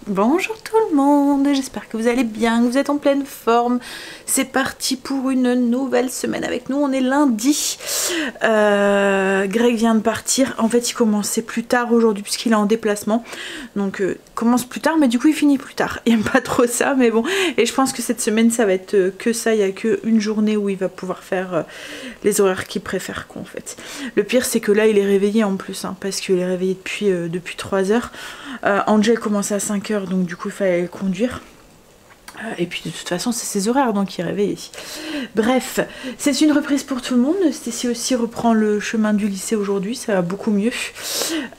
Bonjour tout le monde, j'espère que vous allez bien, que vous êtes en pleine forme. C'est parti pour une nouvelle semaine avec nous, on est lundi. Greg vient de partir, en fait il commençait plus tard aujourd'hui puisqu'il est en déplacement. Donc il commence plus tard mais du coup il finit plus tard. Il aime pas trop ça mais bon. Et je pense que cette semaine ça va être que ça, il n'y a qu'une journée où il va pouvoir faire les horaires qu'il préfère quoi en fait. Le pire c'est que là il est réveillé en plus hein, parce qu'il est réveillé depuis 3 heures. Angel commençait à 5 heures donc du coup il fallait le conduire. Et puis de toute façon c'est ses horaires donc il est réveillé. Bref, c'est une reprise pour tout le monde. Stécie aussi reprend le chemin du lycée aujourd'hui, ça va beaucoup mieux.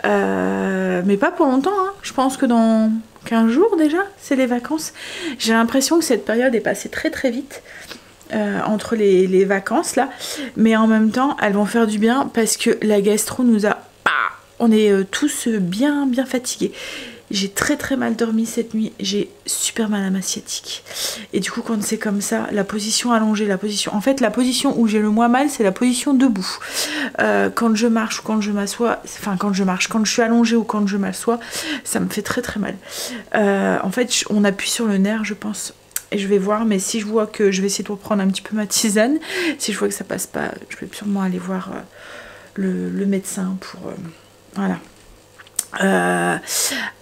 Mais pas pour longtemps, hein. Je pense que dans 15 jours déjà, c'est les vacances. J'ai l'impression que cette période est passée très très vite. Entre les vacances là. Mais en même temps, elles vont faire du bien parce que la gastro nous a... On est tous bien fatigués. J'ai très mal dormi cette nuit, j'ai super mal à ma sciatique. Et du coup quand c'est comme ça, la position allongée, en fait la position où j'ai le moins mal c'est la position debout. Quand je marche ou quand je m'assois, enfin quand je suis allongée ou quand je m'assois, ça me fait très mal. En fait on appuie sur le nerf je pense. Et je vais voir, mais si je vois que je vais essayer de reprendre un petit peu ma tisane, si je vois que ça passe pas, je vais sûrement aller voir le médecin pour... voilà.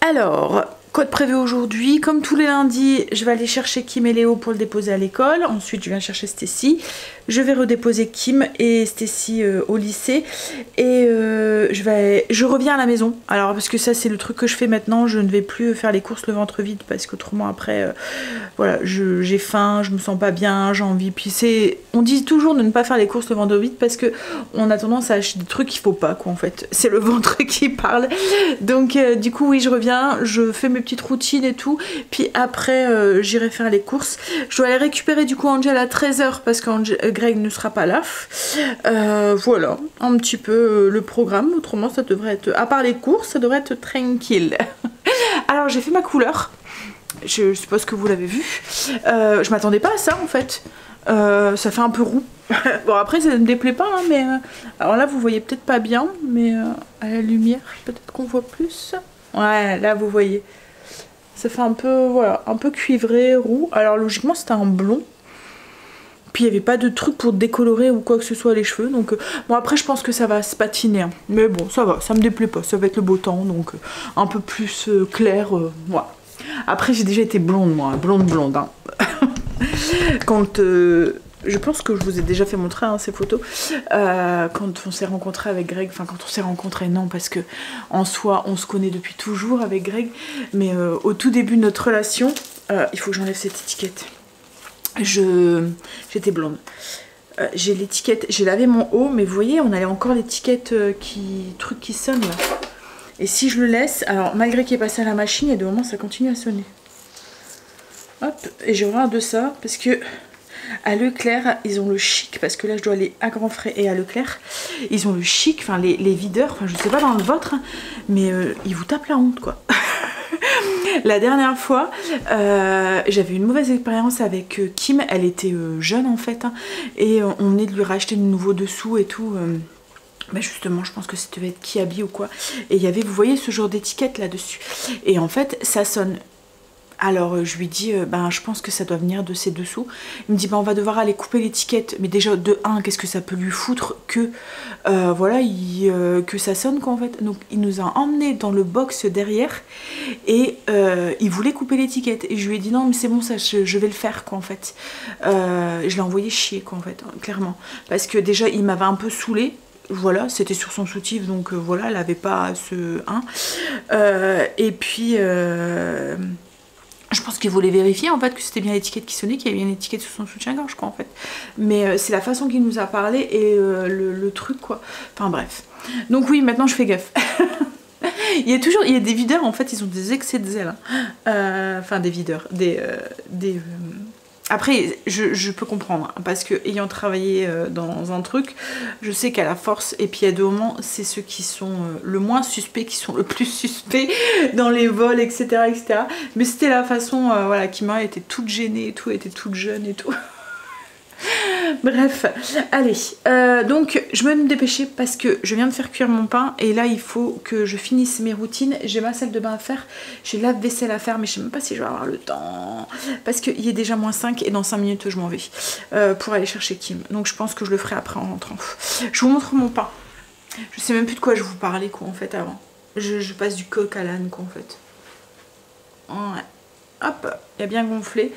Alors, quoi de prévu aujourd'hui? Comme tous les lundis, je vais aller chercher Kim et Léo pour le déposer à l'école. Ensuite, je viens chercher Stécie. Je vais redéposer Kim et Stécie au lycée. Et je reviens à la maison. Alors, parce que ça, c'est le truc que je fais maintenant. Je ne vais plus faire les courses le ventre vide parce qu'autrement, après, voilà, j'ai faim, je me sens pas bien, j'ai envie. Puis on dit toujours de ne pas faire les courses le ventre vide parce que on a tendance à acheter des trucs qu'il faut pas, quoi, en fait. C'est le ventre qui parle. Donc, du coup, oui, je reviens, je fais mes petites routines et tout. Puis après, j'irai faire les courses. Je dois aller récupérer, du coup, Angel à 13 h parce que Greg ne sera pas là. Voilà, un petit peu le programme. Autrement, ça devrait être, à part les courses, ça devrait être tranquille. Alors, j'ai fait ma couleur. Je suppose que vous l'avez vu. Je m'attendais pas à ça, en fait. Ça fait un peu roux. Bon, après, ça ne me déplaît pas, hein, mais... alors là, vous voyez peut-être pas bien, mais à la lumière, peut-être qu'on voit plus. Ouais, là, vous voyez. Ça fait un peu, voilà, un peu cuivré, roux. Alors, logiquement, c'était un blond. Puis il n'y avait pas de truc pour décolorer ou quoi que ce soit les cheveux. Donc bon après je pense que ça va se patiner. Hein. Mais bon ça va, ça me déplaît pas. Ça va être le beau temps donc un peu plus clair. Voilà. Après j'ai déjà été blonde moi, blonde. Hein. Quand je pense que je vous ai déjà fait montrer hein, ces photos. Quand on s'est rencontré avec Greg, enfin quand on s'est rencontré non parce que en soi on se connaît depuis toujours avec Greg. Mais au tout début de notre relation, il faut que j'enlève cette étiquette. J'étais blonde. J'ai l'étiquette, j'ai lavé mon haut, mais vous voyez, on a encore l'étiquette truc qui sonne là. Et si je le laisse, alors malgré qu'il est passé à la machine, il y a des moments ça continue à sonner. Hop, et j'ai horreur de ça parce que à Leclerc, ils ont le chic, parce que là je dois aller à Grand Frais et à Leclerc. Ils ont le chic, enfin les videurs, enfin je sais pas dans le vôtre, hein, mais ils vous tapent la honte quoi. La dernière fois, j'avais une mauvaise expérience avec Kim, elle était jeune en fait, hein, et on venait de lui racheter de nouveaux dessous et tout. Bah justement, je pense que ça devait être Kiabi ou quoi. Et il y avait, vous voyez, ce genre d'étiquette là-dessus. Et en fait, ça sonne. Alors je lui dis, ben je pense que ça doit venir de ces dessous. Il me dit, ben on va devoir aller couper l'étiquette. Mais déjà, de 1, qu'est-ce que ça peut lui foutre que, voilà, que ça sonne quoi en fait. Donc il nous a emmenés dans le box derrière et il voulait couper l'étiquette. Et je lui ai dit, non mais c'est bon ça, je vais le faire quoi en fait. Je l'ai envoyé chier quoi en fait, hein, clairement. Parce que déjà, il m'avait un peu saoulée. Voilà, c'était sur son soutif, donc voilà, elle avait pas ce 1. Et puis... je pense qu'il voulait vérifier en fait que c'était bien l'étiquette qui sonnait, qu'il y avait bien l'étiquette sur son soutien-gorge quoi en fait. Mais c'est la façon qu'il nous a parlé et le truc quoi. Enfin bref. Donc oui, maintenant je fais gaffe. Il y a des videurs en fait, ils ont des excès de zèle. Hein. Enfin des videurs, Après, je peux comprendre, hein, parce que ayant travaillé dans un truc, je sais qu'à la force, et puis il y a 2 moments, c'est ceux qui sont le moins suspects, qui sont le plus suspects dans les vols, etc. etc. Mais c'était la façon, voilà, qui m'a été toute gênée et tout, était toute jeune et tout. Bref, allez, donc je vais me dépêcher parce que je viens de faire cuire mon pain et là il faut que je finisse mes routines. J'ai ma salle de bain à faire, j'ai la vaisselle à faire mais je sais même pas si je vais avoir le temps parce qu'il est déjà -5 et dans 5 minutes je m'en vais pour aller chercher Kim. Donc je pense que je le ferai après en rentrant. Je vous montre mon pain. Je sais même plus de quoi je vous parlais quoi en fait avant. Je passe du coq à l'âne quoi en fait. Ouais. Hop, il a bien gonflé.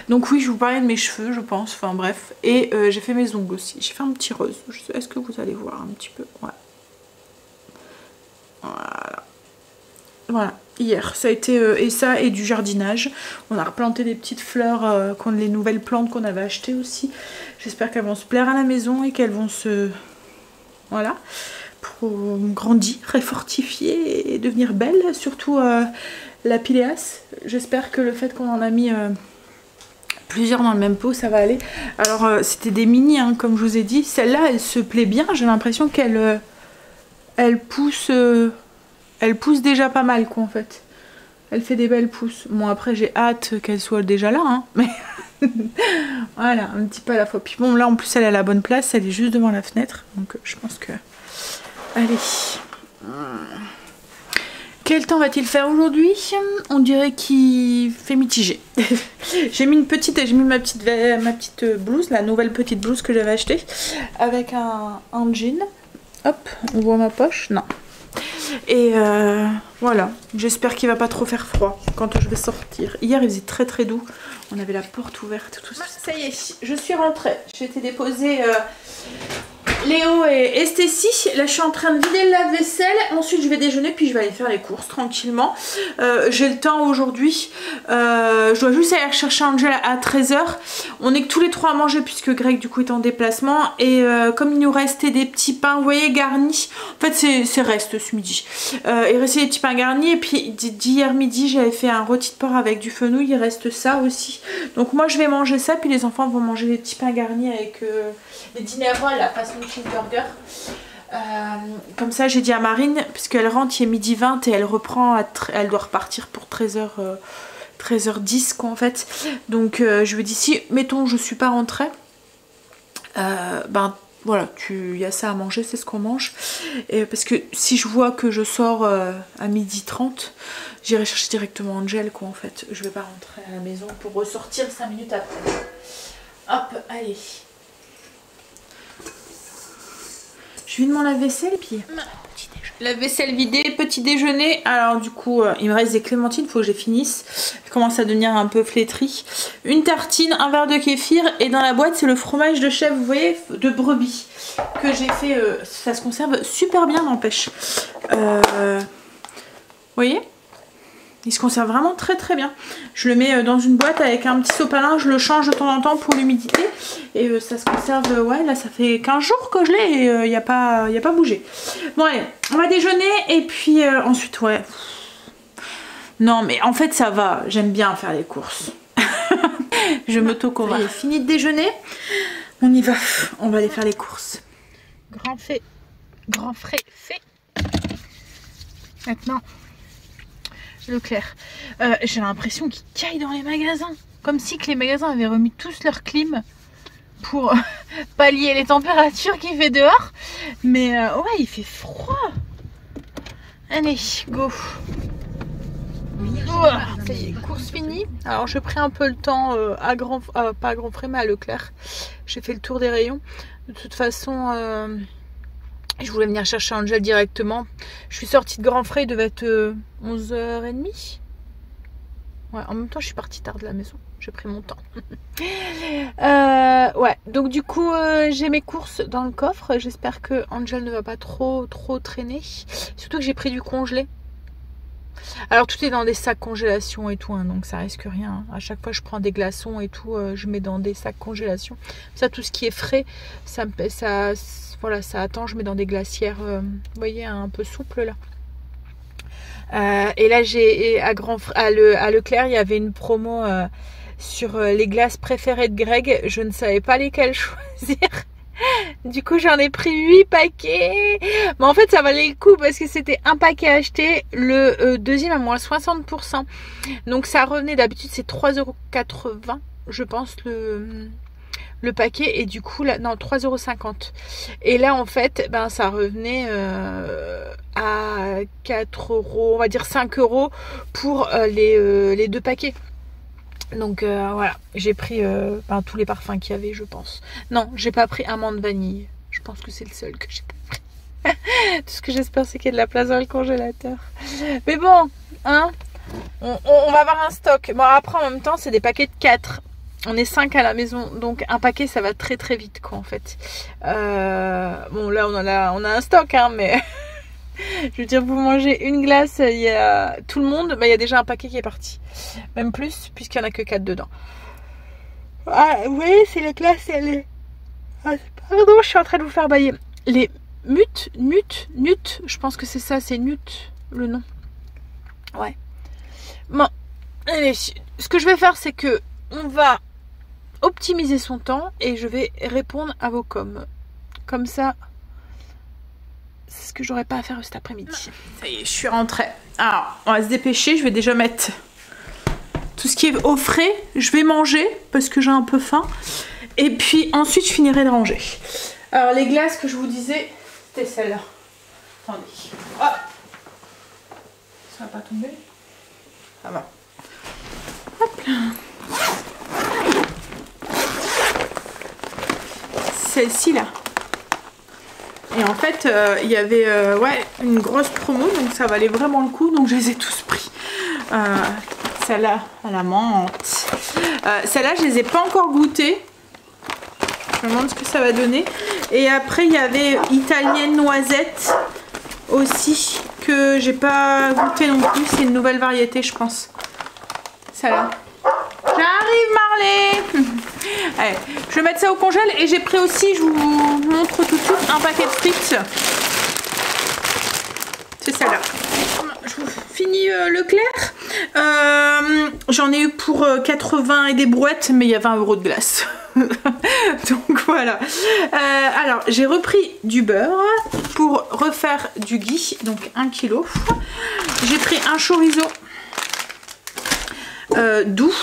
Donc oui, je vous parlais de mes cheveux, je pense. Enfin bref. Et j'ai fait mes ongles aussi. J'ai fait un petit rose. Est-ce que vous allez voir un petit peu? Ouais. Voilà. Voilà. Hier, ça a été... et ça, et du jardinage. On a replanté des petites fleurs, les nouvelles plantes qu'on avait achetées aussi. J'espère qu'elles vont se plaire à la maison et qu'elles vont se... Voilà. Pour grandir et fortifier et devenir belles. Surtout... la piléas, j'espère que le fait qu'on en a mis plusieurs dans le même pot, ça va aller. Alors c'était des mini, hein, comme je vous ai dit. Celle-là, elle se plaît bien. J'ai l'impression qu'elle elle pousse déjà pas mal, quoi, en fait. Elle fait des belles pousses. Bon, après, j'ai hâte qu'elle soit déjà là, hein, mais voilà, un petit peu à la fois. Puis bon, là, en plus, elle est à la bonne place. Elle est juste devant la fenêtre. Donc, je pense que... Allez. Quel temps va-t-il faire aujourd'hui? On dirait qu'il fait mitigé. J'ai mis ma petite blouse, la nouvelle petite blouse que j'avais achetée, avec un jean. Hop, on voit ma poche. Non. Et voilà, j'espère qu'il va pas trop faire froid quand je vais sortir. Hier, il faisait très très doux. On avait la porte ouverte, tout ça. Ça y est, je suis rentrée. J'ai été déposer Léo et Stécie. Là, je suis en train de vider le lave-vaisselle. Ensuite, je vais déjeuner, puis je vais aller faire les courses tranquillement. J'ai le temps aujourd'hui. Je dois juste aller chercher Angel à 13 h. On est que tous les trois à manger puisque Greg, du coup, est en déplacement. Et comme il nous restait des petits pains, vous voyez, garnis. En fait, c'est reste ce midi. Il restait des petits pains garnis. Et puis, d'hier midi, j'avais fait un rôti de porc avec du fenouil. Il reste ça aussi. Donc, moi, je vais manger ça. Puis, les enfants vont manger les petits pains garnis avec les dinner rolls, la façon cheeseburger. Comme ça, j'ai dit à Marine, puisqu'elle rentre, il est midi 20 et elle reprend, elle doit repartir pour 13h10 quoi en fait. Donc je lui ai dit, si mettons je suis pas rentrée, ben voilà, il y a ça à manger, c'est ce qu'on mange. Et parce que si je vois que je sors à 12h30, j'irai chercher directement Angel quoi en fait. Je vais pas rentrer à la maison pour ressortir 5 minutes après. Hop, allez. Je vide mon lave-vaisselle et puis la vaisselle vidée, petit déjeuner. Alors du coup il me reste des clémentines, il faut que je les finisse. Je commence à devenir un peu flétrie. Une tartine, un verre de kéfir et dans la boîte c'est le fromage de chèvre, vous voyez, de brebis que j'ai fait. Ça se conserve super bien, n'empêche. Vous voyez, il se conserve vraiment très très bien. Je le mets dans une boîte avec un petit sopalin, je le change de temps en temps pour l'humidité. Et ça se conserve, ouais, là ça fait 15 jours que je l'ai et il n'y a pas bougé. Bon allez, on va déjeuner et puis ensuite, ouais. Non mais en fait ça va, j'aime bien faire les courses. Je m'auto-convainc. Fini de déjeuner, on y va, on va aller faire les courses. Grand frais fait. Maintenant... Leclerc. J'ai l'impression qu'ils caillent dans les magasins. Comme si que les magasins avaient remis tous leur clim pour pallier les températures qu'il fait dehors. Mais ouais, il fait froid. Allez, go. Voilà, ça y est, course finie. Alors j'ai pris un peu le temps pas à Grand Frais mais à Leclerc. J'ai fait le tour des rayons. De toute façon... je voulais venir chercher Angel directement. Je suis sortie de Grand Frais, il devait être 11h30. Ouais, en même temps, je suis partie tard de la maison. J'ai pris mon temps. Ouais, donc du coup, j'ai mes courses dans le coffre. J'espère que Angel ne va pas trop traîner. Surtout que j'ai pris du congelé. Alors, tout est dans des sacs congélation et tout, hein, donc ça risque rien. À chaque fois, je prends des glaçons et tout, je mets dans des sacs congélation. Ça, tout ce qui est frais, voilà, ça attend, je mets dans des glacières, vous voyez, un peu souples là. Et là, à Leclerc, il y avait une promo sur les glaces préférées de Greg. Je ne savais pas lesquelles choisir. Du coup, j'en ai pris 8 paquets. Mais en fait, ça valait le coup parce que c'était un paquet acheté. Le deuxième à moins 60%. Donc, ça revenait, d'habitude, c'est 3,80 €, je pense, le paquet, et du coup là, non, 3,50 €. Et là en fait, ben ça revenait à 4 €, on va dire 5 € pour les 2 paquets. Donc voilà, j'ai pris ben, tous les parfums qu'il y avait, je pense. Non, j'ai pas pris amande vanille. Je pense que c'est le seul que j'ai pas pris. Tout ce que j'espère, c'est qu'il y a de la place dans le congélateur. Mais bon, hein, on va avoir un stock. Bon, après, en même temps, c'est des paquets de 4. On est 5 à la maison, donc un paquet, ça va très très vite, quoi, en fait. Bon, là, on a un stock, hein, mais... Je veux dire, vous mangez une glace, il y a tout le monde, bah, il y a déjà un paquet qui est parti. Même plus, puisqu'il n'y en a que 4 dedans. Ah, vous voyez, c'est la glace, elle est... Ah, pardon, je suis en train de vous faire bailler. Les Nut, je pense que c'est ça, c'est Nut, le nom. Ouais. Bon, allez, ce que je vais faire, c'est que on va optimiser son temps et je vais répondre à vos coms. Comme ça, c'est ce que j'aurais pas à faire cet après-midi. Ça y est, je suis rentrée. Alors, on va se dépêcher, je vais déjà mettre tout ce qui est au frais. Je vais manger parce que j'ai un peu faim. Et puis ensuite, je finirai de ranger. Alors, les glaces que je vous disais, c'était celle-là. Attendez. Oh, ça va pas tomber? Ça va. Hop là. Celle-ci là. Et en fait, il y avait ouais, une grosse promo, donc ça valait vraiment le coup, donc je les ai tous pris. Celle-là, à la menthe. Celle-là, je les ai pas encore goûtées. Je me demande ce que ça va donner. Et après, il y avait italienne noisette aussi, que j'ai pas goûté non plus. C'est une nouvelle variété, je pense. Celle-là. J'arrive, Marley. Allez, je vais mettre ça au congèle. Et j'ai pris aussi, je vous montre tout de suite, un paquet de frites. C'est celle-là. Je vous finis Leclerc. J'en ai eu pour 80 et des brouettes, mais il y a 20 € de glace. Donc voilà. Alors, j'ai repris du beurre pour refaire du ghee, donc 1 kg. J'ai pris un chorizo doux.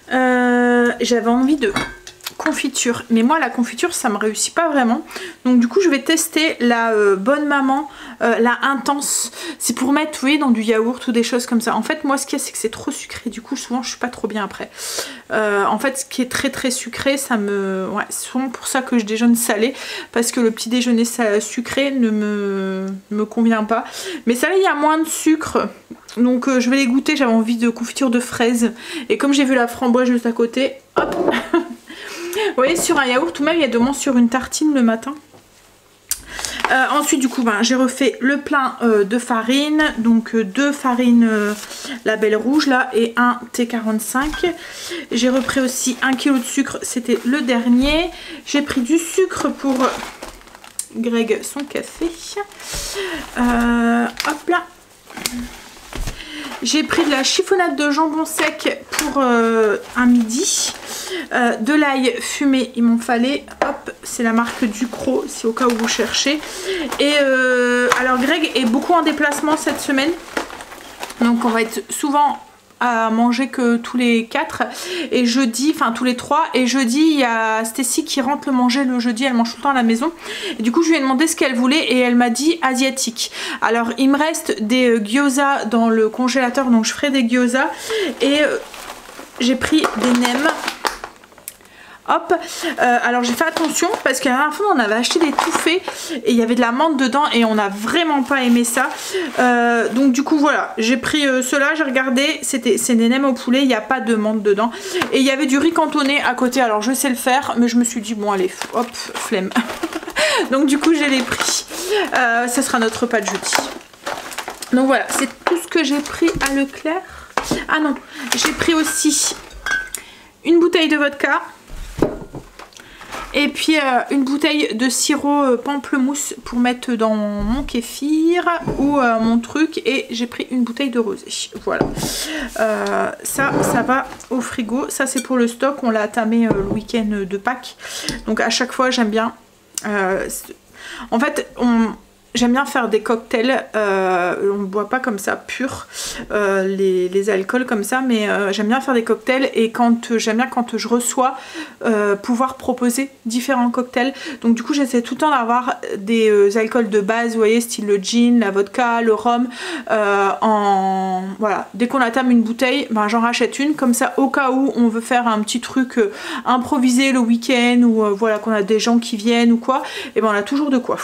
J'avais envie de confiture, mais moi la confiture ça me réussit pas vraiment, donc du coup je vais tester la Bonne Maman, la intense. C'est pour mettre, vous voyez, dans du yaourt ou des choses comme ça. En fait moi ce qu'il y a, c'est que c'est trop sucré, du coup souvent je suis pas trop bien après. En fait ce qui est très très sucré, ça me... Ouais, c'est souvent pour ça que je déjeune salé, parce que le petit déjeuner sucré ne me convient pas. Mais ça là, il y a moins de sucre, donc je vais les goûter. J'avais envie de confiture de fraises, et comme j'ai vu la framboise juste à côté, hop. Vous voyez, sur un yaourt ou même il y a demande sur une tartine le matin. Ensuite du coup ben, j'ai refait le plein de farine, donc 2 farines Label Rouge là et un T45. J'ai repris aussi 1 kg de sucre, c'était le dernier. J'ai pris du sucre pour Greg son café. Hop là. J'ai pris de la chiffonnade de jambon sec pour un midi. De l'ail fumé, il m'en fallait. Hop, c'est la marque Ducros, si au cas où vous cherchez. Et alors Greg est beaucoup en déplacement cette semaine. Donc on va être souvent à manger que tous les 4 et jeudi, enfin tous les 3, et jeudi il y a Stécie qui rentre le manger le jeudi, elle mange tout le temps à la maison, et du coup je lui ai demandé ce qu'elle voulait et elle m'a dit asiatique. Alors il me reste des gyoza dans le congélateur, donc je ferai des gyoza, et j'ai pris des nems. Hop, alors j'ai fait attention parce qu'à la dernière fois on avait acheté des tout faits et il y avait de la menthe dedans et on n'a vraiment pas aimé ça. Donc du coup voilà, j'ai pris ceux-là, j'ai regardé, c'est des nems au poulet, il n'y a pas de menthe dedans. Et il y avait du riz cantonné à côté, alors je sais le faire, mais je me suis dit bon allez, hop, flemme. Donc du coup je l'ai pris, ça sera notre repas de jeudi. Donc voilà, c'est tout ce que j'ai pris à Leclerc. Ah non, j'ai pris aussi une bouteille de vodka. Et puis une bouteille de sirop pamplemousse pour mettre dans mon kéfir ou mon truc. Et j'ai pris une bouteille de rosé. Voilà. Ça va au frigo. Ça c'est pour le stock. On l'a tamé le week-end de Pâques. Donc à chaque fois j'aime bien. En fait j'aime bien faire des cocktails, on ne boit pas comme ça pur les alcools comme ça, mais j'aime bien faire des cocktails et j'aime bien quand je reçois pouvoir proposer différents cocktails. Donc du coup j'essaie tout le temps d'avoir des alcools de base, vous voyez, style le gin, la vodka, le rhum, voilà, dès qu'on atteint une bouteille, ben, j'en rachète une, comme ça au cas où on veut faire un petit truc improvisé le week-end ou voilà, qu'on a des gens qui viennent ou quoi, et ben on a toujours de quoi.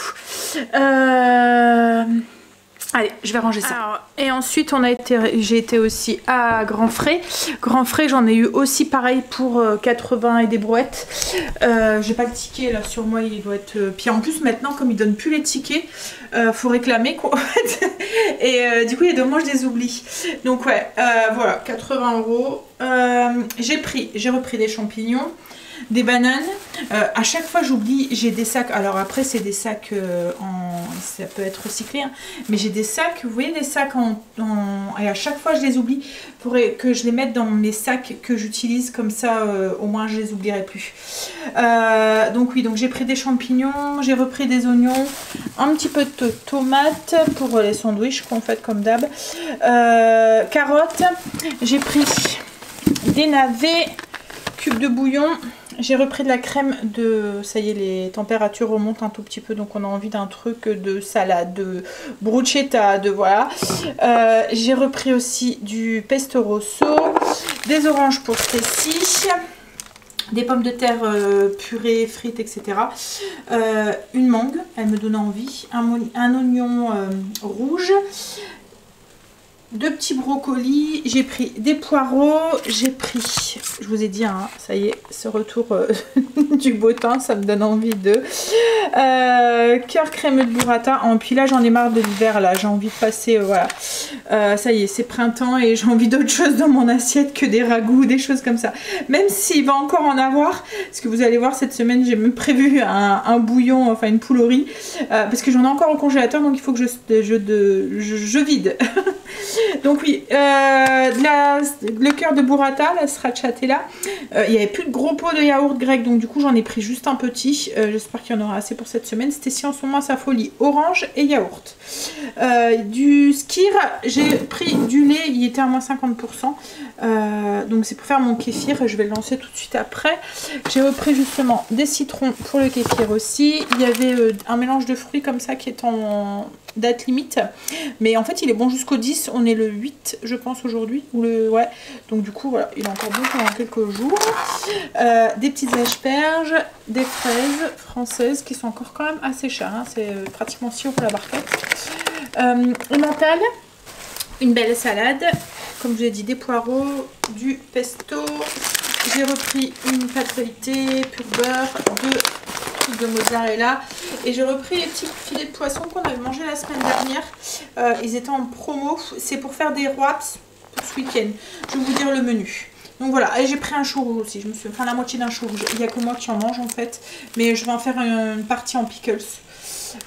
Allez, je vais ranger ça. Alors, et ensuite, j'ai été aussi à Grand Frais. Grand Frais, j'en ai eu aussi pareil pour 80 et des brouettes. J'ai pas le ticket là sur moi, il doit être. Puis en plus, maintenant, comme ils donnent plus les tickets, faut réclamer quoi. Et du coup, il y a dommage, je les oublie. Donc, ouais, voilà, 80 €. J'ai repris des champignons. Des bananes, à chaque fois j'oublie, j'ai des sacs, alors après c'est des sacs ça peut être recyclé, hein, mais j'ai des sacs, vous voyez des sacs et à chaque fois je les oublie, il faudrait que je les mette dans mes sacs que j'utilise, comme ça au moins je les oublierai plus. Donc oui, donc j'ai pris des champignons, j'ai repris des oignons, un petit peu de tomates pour les sandwichs qu'on fait comme d'hab, carottes, j'ai pris des navets, cubes de bouillon. J'ai repris de la crème ça y est, les températures remontent un tout petit peu, donc on a envie d'un truc de salade, de bruschetta, de voilà. J'ai repris aussi du pesto rosso, des oranges pour Stécie, des pommes de terre purées, frites, etc. Une mangue, elle me donne envie, un oignon rouge. 2 petits brocolis, j'ai pris des poireaux, j'ai pris, je vous ai dit, hein, ça y est, ce retour du beau temps, ça me donne envie de cœur crémeux de burrata. Puis là j'en ai marre de l'hiver, là j'ai envie de passer, voilà, ça y est, c'est printemps et j'ai envie d'autre chose dans mon assiette que des ragoûts, des choses comme ça. Même s'il va encore en avoir, parce que vous allez voir cette semaine j'ai même prévu un bouillon, enfin une poule au riz, parce que j'en ai encore au congélateur, donc il faut que je vide. Donc oui, le cœur de burrata, la stracciatella, il n'y avait plus de gros pots de yaourt grec, donc du coup j'en ai pris juste un petit, j'espère qu'il y en aura assez pour cette semaine. C'était si en ce moment à sa folie, orange et yaourt. Du skyr, j'ai pris du lait, il était à moins 50%, donc c'est pour faire mon kéfir, je vais le lancer tout de suite après. J'ai repris justement des citrons pour le kéfir aussi, il y avait un mélange de fruits comme ça qui est en date limite, mais en fait il est bon jusqu'au 10, on est le 8 je pense aujourd'hui, ou ouais, donc du coup voilà, il est encore bon pendant quelques jours. Des petites asperges, des fraises françaises qui sont encore quand même assez chères, hein, c'est pratiquement 6 € la barquette. Emmental, une belle salade, comme je vous ai dit, des poireaux, du pesto, j'ai repris une pâte feuilletée, pur beurre, 2 trucs de mozzarella, et j'ai repris les petits filets de poisson qu'on avait mangé la semaine dernière. Ils étaient en promo, c'est pour faire des wraps pour ce week-end. Je vais vous dire le menu. Donc voilà, et j'ai pris un chou rouge aussi, enfin la moitié d'un chou rouge. Il n'y a que moi qui en mange en fait, mais je vais en faire une partie en pickles.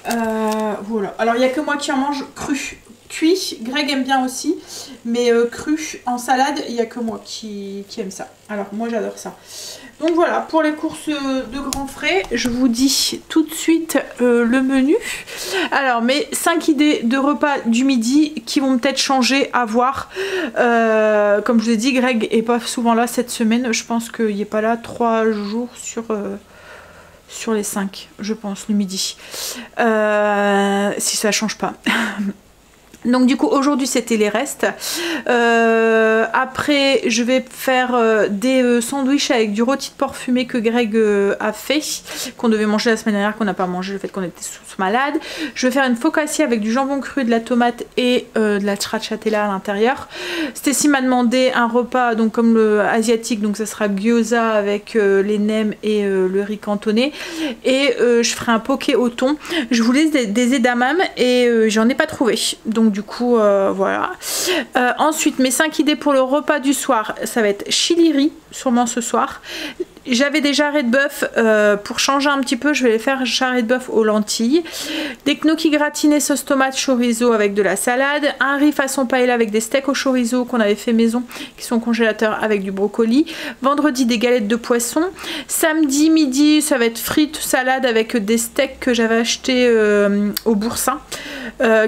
Voilà, alors il n'y a que moi qui en mange cru. Cuit, Greg aime bien aussi, mais cru en salade, il n'y a que moi qui aime ça. Alors moi j'adore ça. Donc voilà, pour les courses de Grand Frais, je vous dis tout de suite le menu. Alors mes 5 idées de repas du midi qui vont peut-être changer, à voir. Comme je vous ai dit, Greg est pas souvent là cette semaine. Je pense qu'il n'est pas là 3 jours sur les 5, je pense, le midi. Si ça change pas. Donc du coup aujourd'hui c'était les restes. Après je vais faire des sandwichs avec du rôti de porc fumé que Greg a fait, qu'on devait manger la semaine dernière, qu'on n'a pas mangé, le fait qu'on était tous malades. Je vais faire une focaccia avec du jambon cru, de la tomate et de la stracciatella à l'intérieur. Stécie m'a demandé un repas donc comme le asiatique, donc ça sera gyoza avec les nems et le riz cantonné, et je ferai un poké au thon. Je voulais des edamame et j'en ai pas trouvé, donc du coup voilà. Ensuite mes 5 idées pour le repas du soir, ça va être chili riz sûrement ce soir, J'avais des jarrets de bœuf, pour changer un petit peu, je vais les faire jarrets de bœuf aux lentilles. Des gnocchis gratinés sauce tomate chorizo avec de la salade. Un riz façon paella avec des steaks au chorizo qu'on avait fait maison, qui sont au congélateur avec du brocoli. Vendredi, des galettes de poisson. Samedi midi, ça va être frites, salade avec des steaks que j'avais acheté au boursin.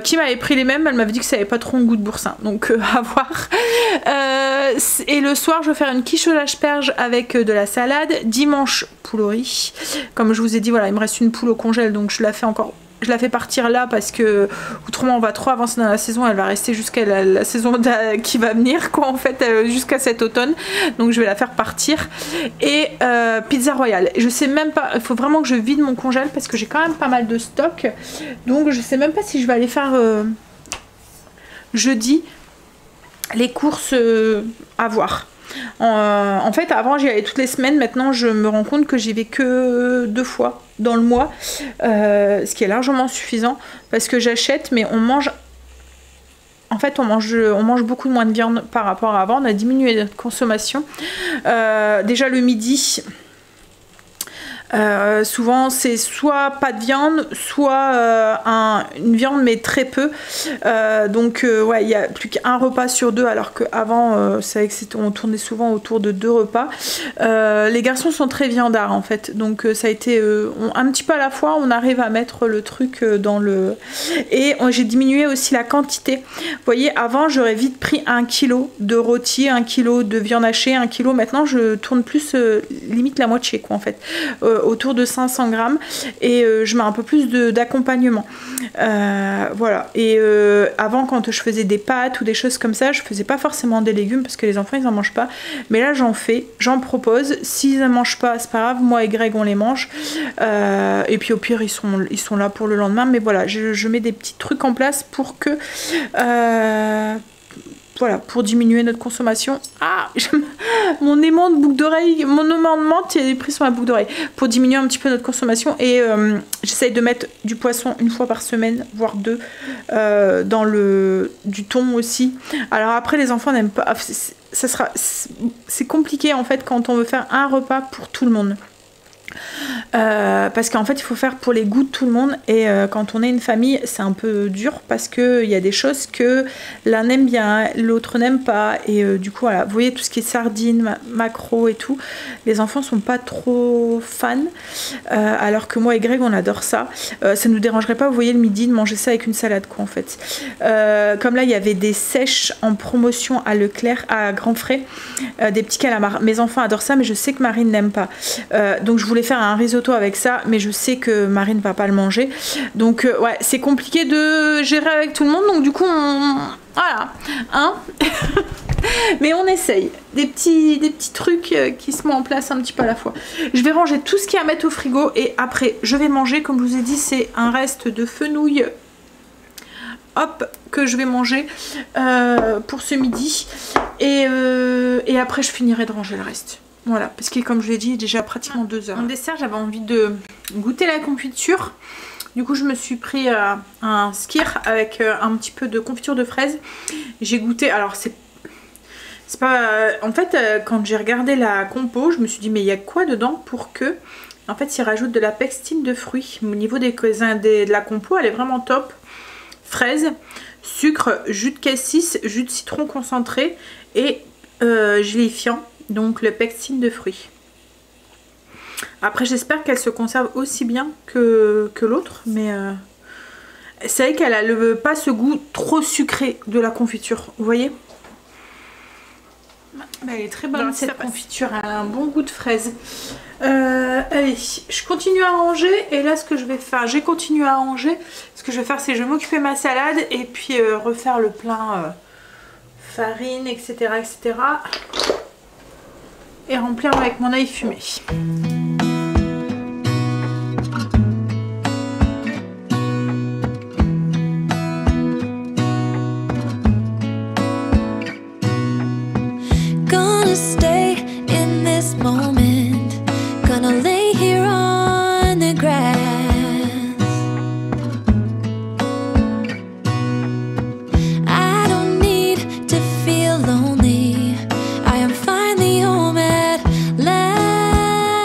Qui m'avait pris les mêmes, elle m'avait dit que ça n'avait pas trop un goût de boursin, donc à voir. Et le soir, je vais faire une quiche aux asperges avec de la salade. Dimanche, poule au riz. Comme je vous ai dit, voilà, il me reste une poule au congèle, donc je la fais partir là parce que autrement on va trop avancer dans la saison, elle va rester jusqu'à la saison qui va venir, quoi, en fait, jusqu'à cet automne, donc je vais la faire partir. Et pizza royale, je sais même pas, il faut vraiment que je vide mon congèle parce que j'ai quand même pas mal de stock, donc je sais même pas si je vais aller faire jeudi les courses à voir. En fait, avant j'y allais toutes les semaines, maintenant je me rends compte que j'y vais que 2 fois dans le mois, ce qui est largement suffisant parce que j'achète, mais on mange, en fait on mange beaucoup moins de viande par rapport à avant, on a diminué notre consommation. Déjà le midi, souvent c'est soit pas de viande, soit une viande mais très peu, donc ouais, il y a plus qu'un repas sur 2, alors qu'avant c'est vrai que on tournait souvent autour de 2 repas. Les garçons sont très viandards en fait, donc ça a été un petit peu à la fois, on arrive à mettre le truc dans le... Et j'ai diminué aussi la quantité. Vous voyez, avant j'aurais vite pris 1 kg de rôti, 1 kg de viande hachée, 1 kg, maintenant je tourne plus limite la moitié, quoi, en fait, autour de 500 grammes, et je mets un peu plus d'accompagnement, voilà. Et avant, quand je faisais des pâtes ou des choses comme ça, je faisais pas forcément des légumes parce que les enfants ils en mangent pas, mais là j'en fais, j'en propose, s'ils ne mangent pas c'est pas grave, moi et Greg on les mange, et puis au pire ils sont là pour le lendemain, mais voilà, je mets des petits trucs en place pour que voilà, pour diminuer notre consommation. Ah, mon aimant de boucle d'oreille, mon aimant de menthe est pris sur ma boucle d'oreille. Pour diminuer un petit peu notre consommation, et j'essaye de mettre du poisson 1 fois par semaine, voire 2, dans du thon aussi. Alors après, les enfants n'aiment pas, c'est compliqué en fait quand on veut faire un repas pour tout le monde. Parce qu'en fait il faut faire pour les goûts de tout le monde, et quand on est une famille c'est un peu dur parce que il y a des choses que l'un aime bien, l'autre n'aime pas, et du coup voilà, vous voyez tout ce qui est sardines, maquereaux et tout, les enfants sont pas trop fans, alors que moi et Greg on adore ça. Ça nous dérangerait pas, vous voyez, le midi de manger ça avec une salade, quoi, en fait. Comme là il y avait des sèches en promotion à Leclerc à grands frais, des petits calamars, mes enfants adorent ça, mais je sais que Marine n'aime pas, donc je voulais faire un risotto avec ça, mais je sais que Marine va pas le manger, donc ouais, c'est compliqué de gérer avec tout le monde, donc du coup voilà, hein. Mais on essaye des petits trucs qui se mettent en place un petit peu à la fois. Je vais ranger tout ce qu'il y a à mettre au frigo, et après je vais manger. Comme je vous ai dit, c'est un reste de fenouil, hop, que je vais manger pour ce midi, et après je finirai de ranger le reste. Voilà, parce que comme je l'ai dit, il est déjà pratiquement 2 heures. En dessert, j'avais envie de goûter la confiture. Du coup, je me suis pris un skyr avec un petit peu de confiture de fraises. J'ai goûté, alors c'est pas... En fait, quand j'ai regardé la compo, je me suis dit, mais il y a quoi dedans pour que... En fait, ils rajoutent de la pectine de fruits. Au niveau de la compo, elle est vraiment top. Fraises, sucre, jus de cassis, jus de citron concentré et gélifiant. Donc le pectine de fruits. Après j'espère qu'elle se conserve aussi bien que l'autre, mais c'est vrai qu'elle a pas ce goût trop sucré de la confiture, vous voyez. Elle est très bonne cette confiture, elle a un bon goût de fraise. Allez, je continue à ranger, et là ce que je vais faire, j'ai continué à ranger. Ce que je vais faire, c'est que je vais m'occuper de ma salade et puis refaire le plein farine, etc., etc. et remplir avec mon ail fumé. Gonna stay in this moment, gonna lay here on the grass. I don't need to feel lonely, I am finally home at last.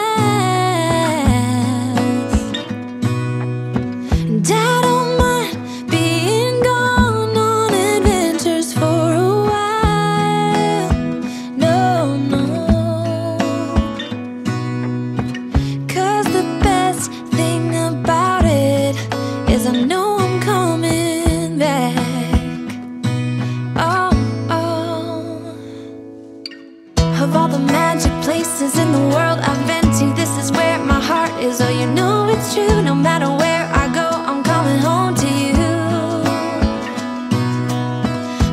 Of all the magic places in the world I've been to, this is where my heart is. Oh, you know it's true. No matter where I go, I'm coming home to you.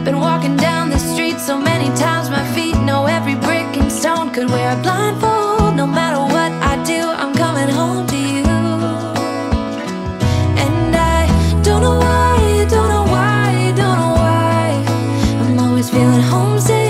Been walking down the street so many times, my feet know every brick and stone. Could wear a blindfold. No matter what I do, I'm coming home to you. And I don't know why, don't know why, don't know why, I'm always feeling homesick.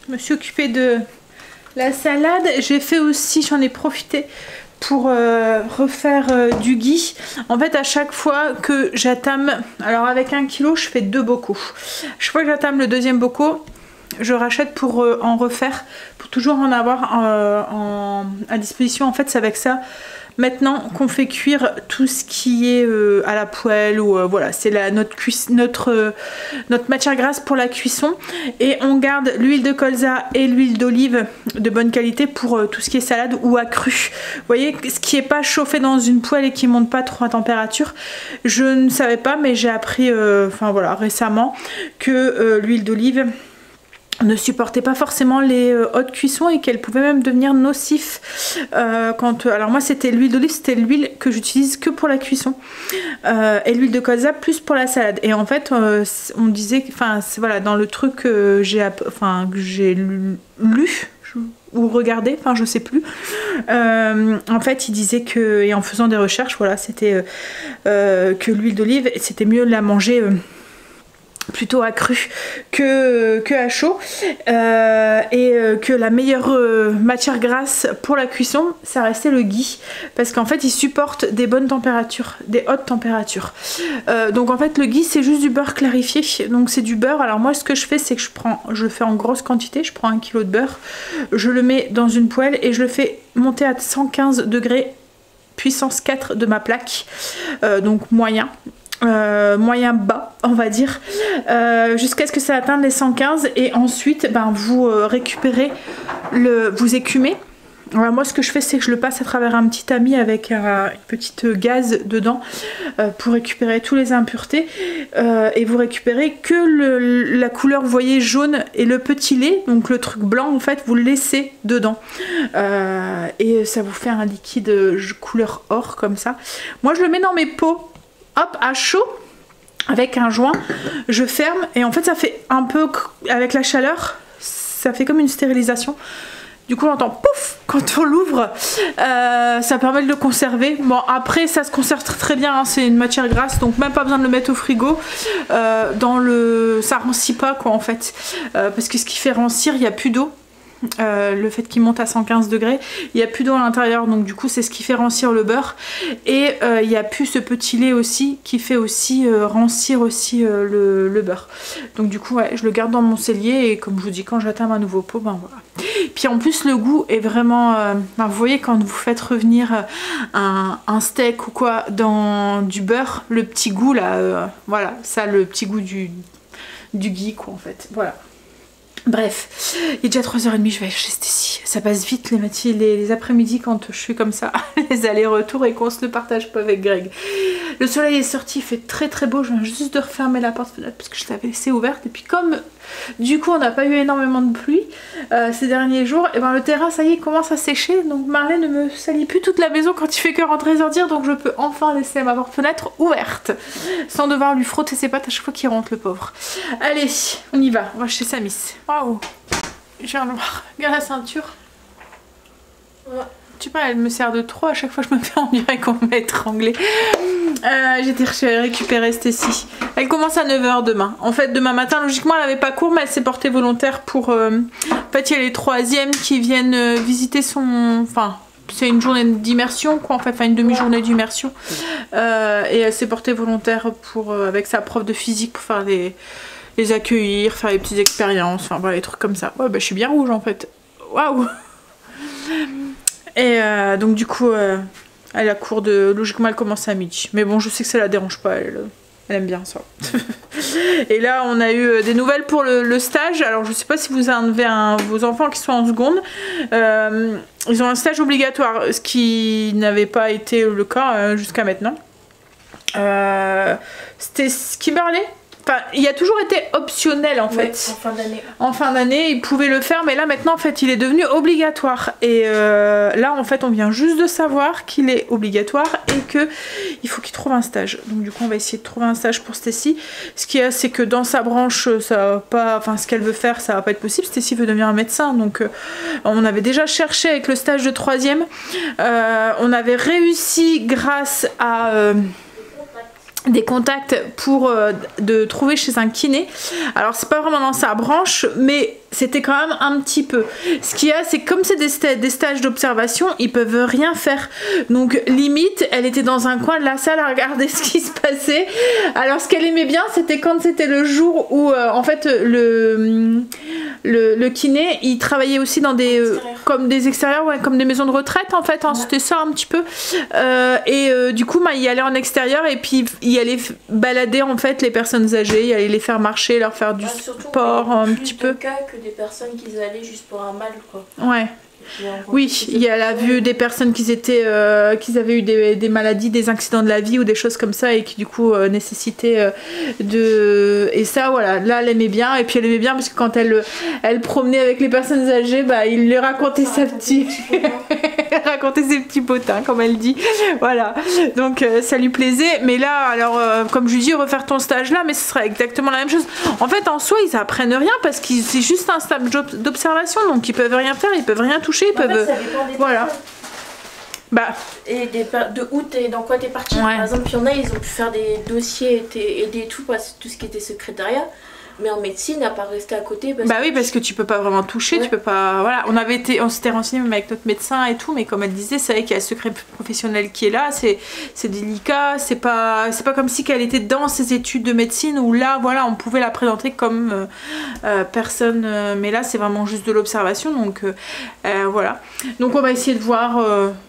Je me suis occupée de la salade. J'ai fait aussi, j'en ai profité pour refaire du ghee. En fait, à chaque fois que j'attame, alors avec 1 kg, je fais 2 bocaux. Chaque fois que j'attame le deuxième bocaux, je rachète pour en refaire, pour toujours en avoir à disposition. En fait, c'est avec ça maintenant qu'on fait cuire tout ce qui est à la poêle ou voilà, c'est notre matière grasse pour la cuisson. Et on garde l'huile de colza et l'huile d'olive de bonne qualité pour tout ce qui est salade ou à cru. Vous voyez, ce qui n'est pas chauffé dans une poêle et qui monte pas trop à température. Je ne savais pas, mais j'ai appris enfin voilà, récemment que l'huile d'olive ne supportait pas forcément les hautes cuissons et qu'elle pouvait même devenir nocif alors moi c'était l'huile d'olive, c'était l'huile que j'utilise que pour la cuisson et l'huile de colza plus pour la salade. Et en fait on disait, enfin voilà, dans le truc que j'ai lu ou regardé, enfin je sais plus, en fait il disait que, et en faisant des recherches, voilà, c'était que l'huile d'olive c'était mieux de la manger plutôt à cru que à chaud, et que la meilleure matière grasse pour la cuisson ça restait le ghee, parce qu'en fait il supporte des bonnes températures, des hautes températures. Donc en fait le ghee c'est juste du beurre clarifié, donc c'est du beurre. Alors moi ce que je fais c'est que je le fais en grosse quantité, je prends 1 kg de beurre, je le mets dans une poêle et je le fais monter à 115 degrés puissance 4 de ma plaque, donc moyen bas on va dire, jusqu'à ce que ça atteigne les 115, et ensuite ben, vous récupérez vous écumez. Alors moi ce que je fais c'est que je le passe à travers un petit tamis avec une petite gaze dedans pour récupérer toutes les impuretés, et vous récupérez que la couleur, vous voyez, jaune et le petit lait, donc le truc blanc en fait vous le laissez dedans, et ça vous fait un liquide couleur or comme ça. Moi je le mets dans mes pots, hop, à chaud avec un joint, je ferme et en fait ça fait un peu, avec la chaleur ça fait comme une stérilisation, du coup on entend pouf quand on l'ouvre, ça permet de le conserver. Bon, après, ça se conserve très bien, hein, c'est une matière grasse, donc même pas besoin de le mettre au frigo. Ça rancit pas, quoi, en fait. Parce que ce qui fait rancir, il n'y a plus d'eau. Le fait qu'il monte à 115 degrés, il n'y a plus d'eau à l'intérieur, donc du coup c'est ce qui fait rancir le beurre. Et il n'y a plus ce petit lait aussi qui fait aussi rancir aussi le beurre. Donc du coup ouais, je le garde dans mon cellier et comme je vous dis, quand j'atteins ma nouveau pot, ben voilà. Puis en plus le goût est vraiment, ben, vous voyez quand vous faites revenir un steak ou quoi dans du beurre, le petit goût là, voilà, ça le petit goût du ghee quoi en fait, voilà. Bref, il est déjà 3h30, je vais aller chez Stécie. Ça passe vite les après-midi quand je suis comme ça, les allers-retours et qu'on se le partage pas avec Greg. Le soleil est sorti, il fait très très beau, je viens juste de refermer la porte-fenêtre parce que je l'avais laissée ouverte. Et puis comme du coup on n'a pas eu énormément de pluie ces derniers jours, et ben le terrain ça y est commence à sécher. Donc Marley ne me salit plus toute la maison quand il fait que rentrer et sortir, donc je peux enfin laisser ma porte-fenêtre ouverte sans devoir lui frotter ses pattes à chaque fois qu'il rentre le pauvre. Allez, on y va, on va chez Samis. Waouh, j'ai un noir, regarde la ceinture. Ouais. Je sais pas, elle me sert de trop, à chaque fois je me fais, on dirait qu'on m'a étranglée. J'ai récupéré Stécie. Elle commence à 9h demain. En fait demain matin, logiquement elle avait pas cours, mais elle s'est portée volontaire pour... En fait il y a les 3e qui viennent visiter son... Enfin, c'est une journée d'immersion quoi en fait, enfin une demi-journée d'immersion. Et elle s'est portée volontaire pour, avec sa prof de physique pour faire les accueillir, faire les petites expériences, enfin voilà, les trucs comme ça. Ouais bah je suis bien rouge en fait. Waouh. Et donc du coup elle a cours de... Logiquement elle commence à midi. Mais bon je sais que ça la dérange pas, elle aime bien ça. Et là on a eu des nouvelles pour le stage. Alors je sais pas si vous avez vos enfants qui sont en seconde. Ils ont un stage obligatoire, ce qui n'avait pas été le cas jusqu'à maintenant. C'était Kimberley. Enfin, il a toujours été optionnel en fait. Ouais, en fin d'année. En fin d'année, il pouvait le faire, mais là maintenant en fait, il est devenu obligatoire. Et là en fait, on vient juste de savoir qu'il est obligatoire et que il faut qu'il trouve un stage. Donc du coup, on va essayer de trouver un stage pour Stécie. Ce qu'il y a, c'est que dans sa branche, ça va pas, enfin ce qu'elle veut faire, ça va pas être possible. Stécie veut devenir un médecin, donc on avait déjà cherché avec le stage de 3e. On avait réussi grâce à des contacts pour de trouver chez un kiné. Alors c'est pas vraiment dans sa branche, mais c'était quand même un petit peu. Ce qu'il y a, c'est comme c'est des stages d'observation, ils peuvent rien faire. Donc limite, elle était dans un coin de la salle à regarder ce qui se passait. Alors ce qu'elle aimait bien, c'était quand c'était le jour où en fait le kiné, il travaillait aussi dans des comme des extérieurs, ouais, comme des maisons de retraite en fait, hein, ouais. C'était ça un petit peu. Du coup, bah, il allait en extérieur et puis il allait balader en fait les personnes âgées, il allait les faire marcher, leur faire du sport un petit peu. Cas que des personnes qui allaient juste pour un mal quoi. Ouais. Oui, il a vu des personnes qui avaient eu des maladies, des accidents de la vie ou des choses comme ça et qui du coup nécessitaient et ça voilà, là elle aimait bien. Et puis elle aimait bien parce que quand elle promenait avec les personnes âgées, bah il lui racontait ses petits potins comme elle dit, voilà, donc ça lui plaisait. Mais là alors comme je lui dis, refaire ton stage là, mais ce sera exactement la même chose en fait. En soi ils apprennent rien parce que c'est juste un stage d'observation, donc ils peuvent rien faire, ils peuvent rien toucher. En fait, ça dépend des voilà. Bah. Et de où t'es, dans quoi t'es parti. Ouais. Par exemple, il y en a, ils ont pu faire des dossiers, aider tout ce qui était secrétariat. Mais en médecine, à part rester à côté. Bah oui, parce que tu peux pas vraiment toucher, ouais. Tu peux pas. Voilà, on s'était renseigné même avec notre médecin et tout, mais comme elle disait, c'est vrai qu'il y a le secret professionnel qui est là, c'est délicat, c'est pas comme si qu'elle était dans ses études de médecine où là, voilà, on pouvait la présenter comme personne, mais là, c'est vraiment juste de l'observation, donc voilà. Donc on va essayer de voir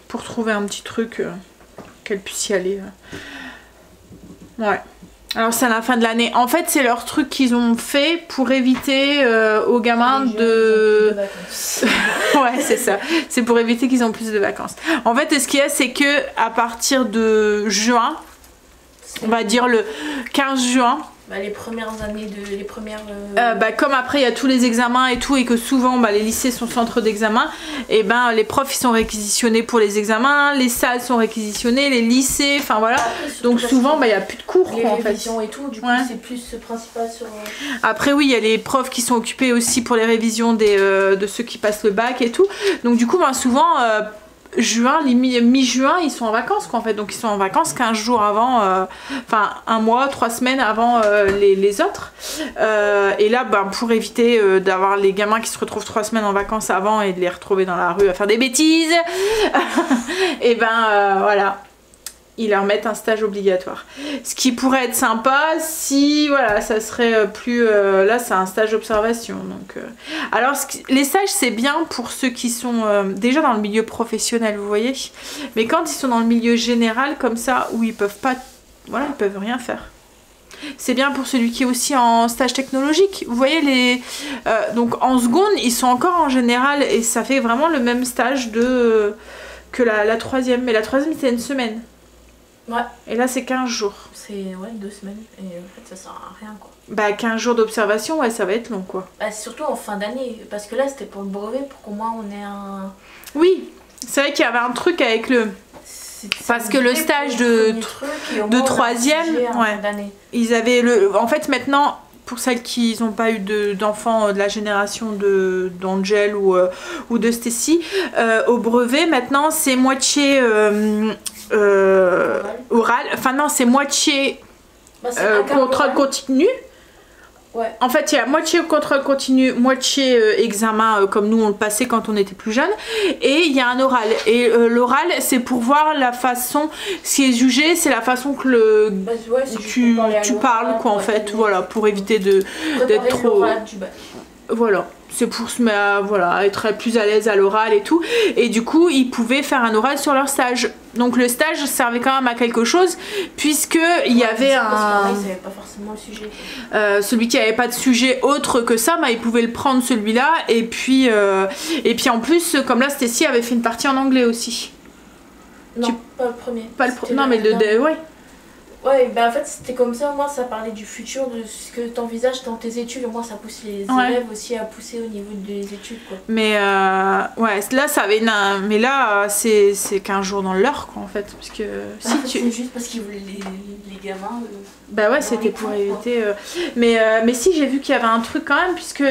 pour trouver un petit truc qu'elle puisse y aller. Ouais. Alors c'est à la fin de l'année. En fait c'est leur truc qu'ils ont fait pour éviter aux gamins de... Ouais c'est ça. C'est pour éviter qu'ils ont plus de vacances. En fait ce qu'il y a c'est que à partir de juin, on va dire le 15 juin, les premières années les premières... Comme après il y a tous les examens et tout, et que souvent les lycées sont centres d'examen, et les profs ils sont réquisitionnés pour les examens, les salles sont réquisitionnées, les lycées, enfin voilà. Après, donc souvent il n'y a plus de cours les quoi, en fait. révisions et tout, du coup c'est plus principal sur... Après oui, il y a les profs qui sont occupés aussi pour les révisions de ceux qui passent le bac et tout. Donc du coup souvent... juin, mi-juin, ils sont en vacances quoi en fait, donc ils sont en vacances 15 jours avant, enfin un mois, 3 semaines avant les autres. Et là, pour éviter d'avoir les gamins qui se retrouvent 3 semaines en vacances avant et de les retrouver dans la rue à faire des bêtises, et voilà. Ils leur mettent un stage obligatoire. Ce qui pourrait être sympa si, voilà, ça serait plus... là, c'est un stage d'observation. Donc, alors, les stages, c'est bien pour ceux qui sont déjà dans le milieu professionnel, vous voyez. Mais quand ils sont dans le milieu général, comme ça, où ils peuvent pas... Voilà, ils peuvent rien faire. C'est bien pour celui qui est aussi en stage technologique. Vous voyez, donc en seconde, ils sont encore en général, et ça fait vraiment le même stage que la troisième. Mais la troisième, c'est une semaine. Ouais. Et là c'est 15 jours. C'est 2 semaines et en fait ça sert à rien quoi. 15 jours d'observation, ça va être long quoi. Surtout en fin d'année, parce que là c'était pour le brevet, pour qu'au moins on ait un... Oui, c'est vrai qu'il y avait un truc avec le... Parce que le stage de troisième, ils avaient en fait maintenant, pour celles qui n'ont pas eu d'enfants de la génération d'Angel ou de Stacy, au brevet maintenant c'est moitié... oral, enfin non c'est moitié contrôle continu. Ouais. En fait il y a moitié contrôle continu, moitié examen comme nous on le passait quand on était plus jeune, et il y a un oral, et l'oral c'est pour voir la façon, ce qui est jugé c'est la façon que tu parles quoi en fait, voilà, pour éviter d'être trop... Voilà, c'est pour se mettre à être plus à l'aise à l'oral et tout. Et du coup, ils pouvaient faire un oral sur leur stage. Donc le stage servait quand même à quelque chose, puisque il y avait un... Ils savaient pas forcément le sujet. Celui qui avait pas de sujet autre que ça, il pouvait le prendre celui-là. Et puis en plus, comme là, Stacy avait fait une partie en anglais aussi. Non, pas le premier. Non, mais ouais. Ouais, en fait c'était comme ça, moi ça parlait du futur, de ce que t'envisages dans tes études, et moi ça pousse les élèves aussi à pousser au niveau des études quoi. Mais ouais, là ça avait mais là c'est 15 jours dans l'heure quoi en fait, parce que c'est juste parce qu'ils voulaient les gamins. Ouais, c'était pour éviter. Mais si, j'ai vu qu'il y avait un truc quand même, puisque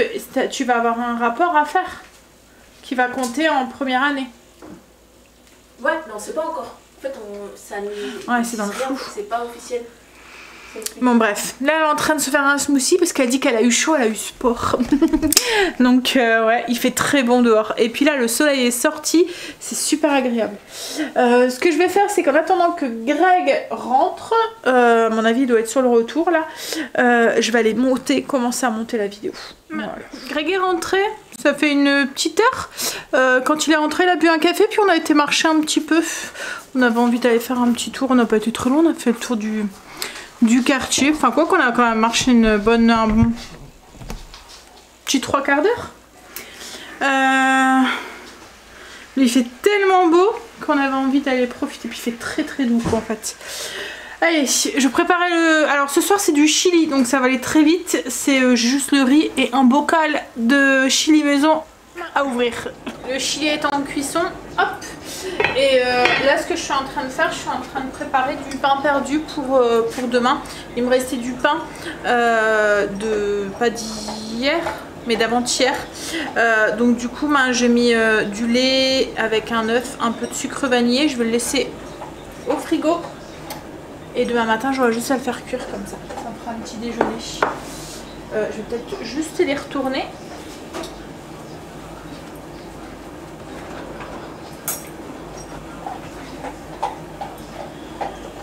tu vas avoir un rapport à faire qui va compter en première année. Ouais, mais on sait pas encore. En fait, c'est dans le flou. C'est pas officiel. Bon bref, là elle est en train de se faire un smoothie parce qu'elle dit qu'elle a eu chaud, elle a eu sport. Donc ouais, il fait très bon dehors. Et puis là le soleil est sorti, c'est super agréable. Ce que je vais faire, c'est qu'en attendant que Greg rentre, à mon avis il doit être sur le retour là, je vais aller commencer à monter la vidéo. Voilà. Greg est rentré, ça fait une petite heure. Quand il est rentré, il a bu un café, puis on a été marcher un petit peu. On avait envie d'aller faire un petit tour, on n'a pas été trop loin, on a fait le tour du quartier. Enfin quoi qu'on a quand même marché un bon petit 3 quarts d'heure. Il fait tellement beau qu'on avait envie d'aller profiter. Puis il fait très très doux quoi, en fait. Allez, je préparais alors ce soir c'est du chili, donc ça va aller très vite. C'est juste le riz et un bocal de chili maison à ouvrir. Le chili est en cuisson. Hop. Et là ce que je suis en train de faire, je suis en train de préparer du pain perdu pour demain. Il me restait du pain pas d'hier mais d'avant-hier. Donc du coup j'ai mis du lait avec un œuf, un peu de sucre vanillé. Je vais le laisser au frigo. Et demain matin j'aurai juste à le faire cuire comme ça. Ça me fera un petit déjeuner. Je vais peut-être juste les retourner.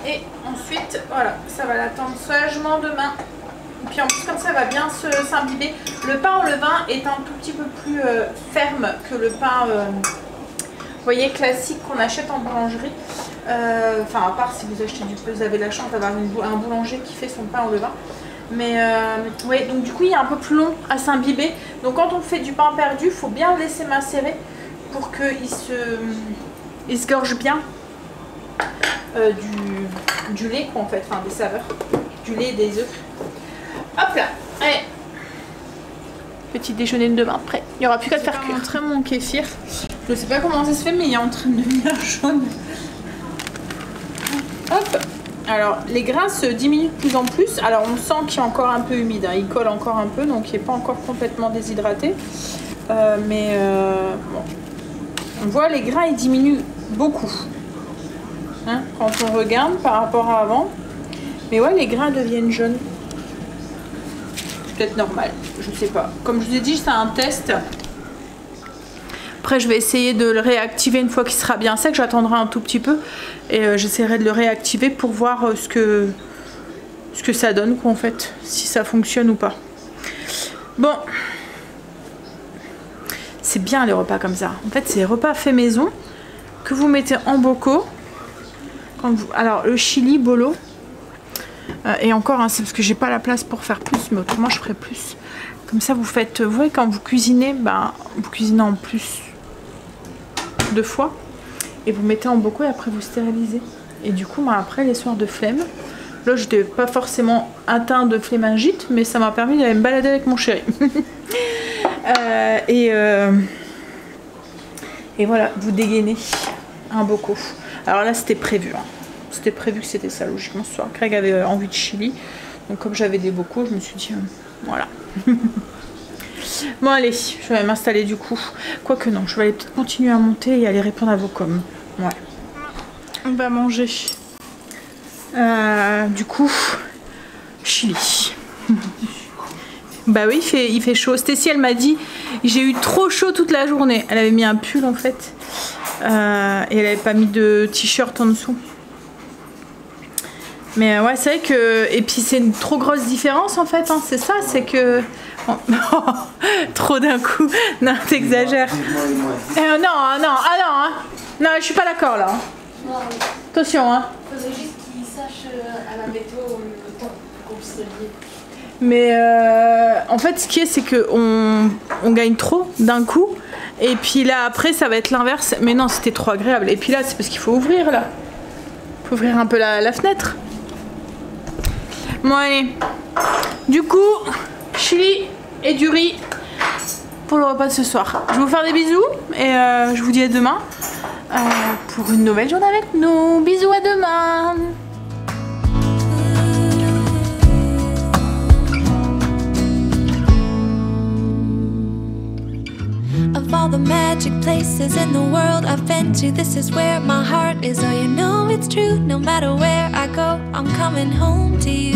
Et ensuite, voilà, ça va l'attendre sagement demain. Et puis en plus comme ça, elle va bien s'imbiber. Le pain au levain est un tout petit peu plus ferme que le pain, vous voyez, classique qu'on achète en boulangerie. Enfin, à part si vous achetez vous avez la chance d'avoir un boulanger qui fait son pain au levain. Mais oui, donc du coup, il est un peu plus long à s'imbiber. Donc quand on fait du pain perdu, il faut bien le laisser macérer pour qu'il se gorge bien. Du lait quoi en fait, enfin des saveurs, du lait et des œufs. Hop là, allez. Petit déjeuner de demain, prêt. Il n'y aura plus qu'à le faire cuire. Montrer mon kéfir. Je sais pas comment ça se fait, mais il est en train de devenir jaune. Hop. Alors, les grains se diminuent de plus en plus. Alors, on sent qu'il est encore un peu humide. Hein. Il colle encore un peu, donc il n'est pas encore complètement déshydraté. Bon. On voit les grains, ils diminuent beaucoup. Hein, quand on regarde par rapport à avant. Mais ouais, les grains deviennent jaunes. C'est peut-être normal, je sais pas. Comme je vous ai dit, c'est un test. Après, je vais essayer de le réactiver une fois qu'il sera bien sec. J'attendrai un tout petit peu et j'essaierai de le réactiver pour voir ce que ça donne, quoi, en fait, si ça fonctionne ou pas. Bon, c'est bien les repas comme ça. En fait, c'est les repas faits maison que vous mettez en bocaux. Alors, le chili bolo. Et encore, hein, c'est parce que j'ai pas la place pour faire plus, mais autrement je ferai plus. Comme ça, vous faites, vous voyez, quand vous cuisinez, vous cuisinez en plus 2 fois et vous mettez en bocaux et après vous stérilisez. Et du coup, après les soirs de flemme, là je n'étais pas forcément atteint de flémingite, mais ça m'a permis d'aller me balader avec mon chéri. Et voilà, vous dégainez un bocaux. Alors là, c'était prévu. Hein. C'était prévu que c'était ça, logiquement, ce soir. Craig avait envie de chili. Donc, comme j'avais des bocaux, je me suis dit, voilà. Bon, allez, je vais m'installer du coup. Quoique non, je vais aller peut-être continuer à monter et aller répondre à vos coms. Ouais. On va manger. Du coup, chili. Bah oui, il fait chaud. Stécie, elle m'a dit, j'ai eu trop chaud toute la journée. Elle avait mis un pull, en fait. Et elle avait pas mis de t-shirt en dessous. Mais ouais, c'est vrai que... Et puis c'est une trop grosse différence en fait, hein. C'est ça, c'est que... Oh. Trop d'un coup. Non, t'exagères. Non, hein. Non, je suis pas d'accord là. Non, oui. Attention, hein. Il faudrait juste qu'ils sachent à la météo le temps qu'on puisse s'habiller. Mais en fait, ce qui est, c'est qu'on gagne trop d'un coup. Et puis là, après, ça va être l'inverse. Mais non, c'était trop agréable. Et puis là, c'est parce qu'il faut ouvrir là. Il faut ouvrir un peu la fenêtre. Bon allez, du coup, chili et du riz pour le repas de ce soir. Je vais vous faire des bisous et je vous dis à demain pour une nouvelle journée avec nous. Bisous, à demain. Of all the magic places in the world I've been to, this is where my heart is. Oh, you know it's true. No matter where I go, I'm coming home to you.